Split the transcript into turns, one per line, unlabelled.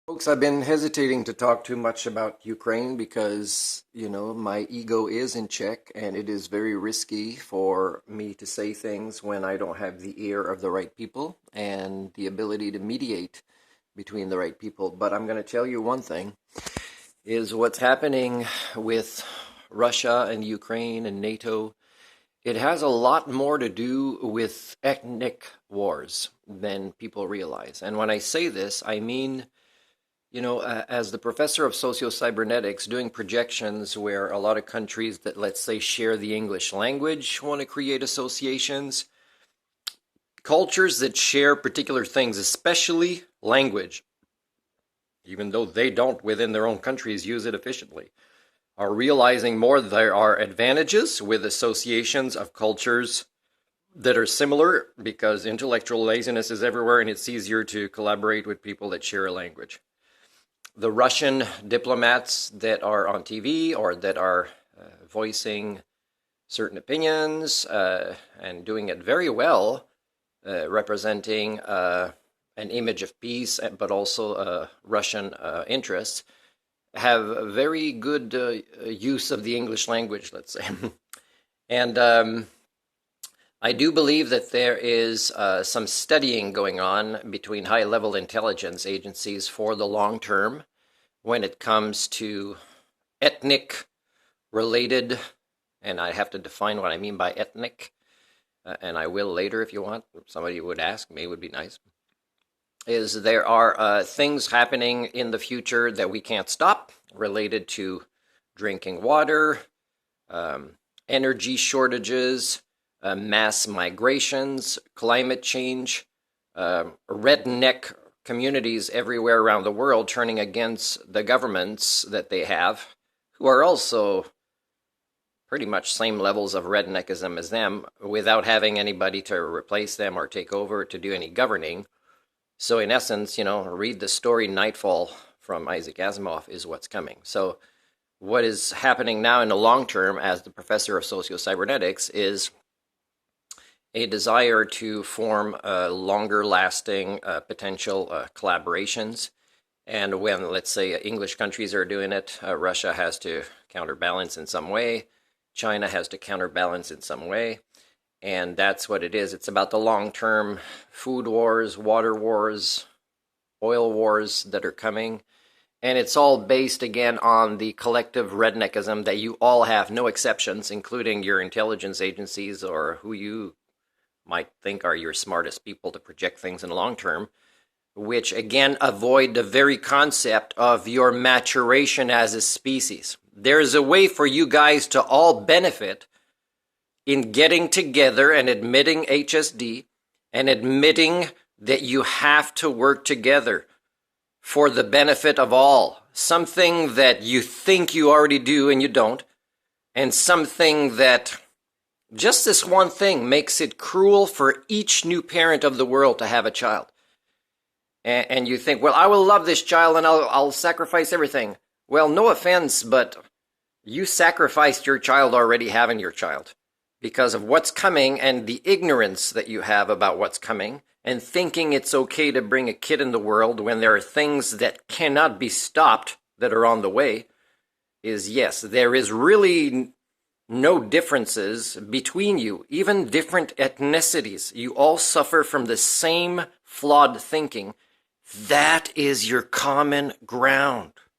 Folks, I've been hesitating to talk too much about Ukraine because, my ego is in check and it is very risky for me to say things when I don't have the ear of the right people and the ability to mediate between the right people. But I'm going to tell you one thing is what's happening with Russia and Ukraine and NATO. It has a lot more to do with ethnic wars than people realize. And when I say this, I mean as the professor of socio-cybernetics, doing projections where a lot of countries that, let's say, share the English language want to create associations, cultures that share particular things, especially language, even though they don't within their own countries use it efficiently, are realizing more that there are advantages with associations of cultures that are similar because intellectual laziness is everywhere and it's easier to collaborate with people that share a language. The Russian diplomats that are on TV or that are voicing certain opinions and doing it very well, representing an image of peace, but also Russian interests, have very good use of the English language, let's say. And I do believe that there is some studying going on between high-level intelligence agencies for the long term when it comes to ethnic-related, and I have to define what I mean by ethnic, and I will later if you want. Somebody would ask me, would be nice. Is there are things happening in the future that we can't stop related to drinking water, energy shortages, mass migrations, climate change, redneck communities everywhere around the world turning against the governments that they have, who are also pretty much same levels of redneckism as them, without having anybody to replace them or take over to do any governing. So in essence, read the story Nightfall from Isaac Asimov is what's coming. So what is happening now in the long term, as the professor of socio-cybernetics, is a desire to form longer-lasting potential collaborations. And when, let's say, English countries are doing it, Russia has to counterbalance in some way. China has to counterbalance in some way. And that's what it is. It's about the long-term food wars, water wars, oil wars that are coming. And it's all based, again, on the collective redneckism that you all have, no exceptions, including your intelligence agencies or who you might think are your smartest people to project things in the long term, which again avoid the very concept of your maturation as a species. There's a way for you guys to all benefit in getting together and admitting HSD and admitting that you have to work together for the benefit of all. Something that you think you already do and you don't, and something that just this one thing makes it cruel for each new parent of the world to have a child. And you think, well, I will love this child and I'll sacrifice everything. Well, no offense, but you sacrificed your child already having your child because of what's coming and the ignorance that you have about what's coming and thinking it's okay to bring a kid in the world when there are things that cannot be stopped that are on the way. Is yes, there is really no differences between you, even different ethnicities. You all suffer from the same flawed thinking. That is your common ground.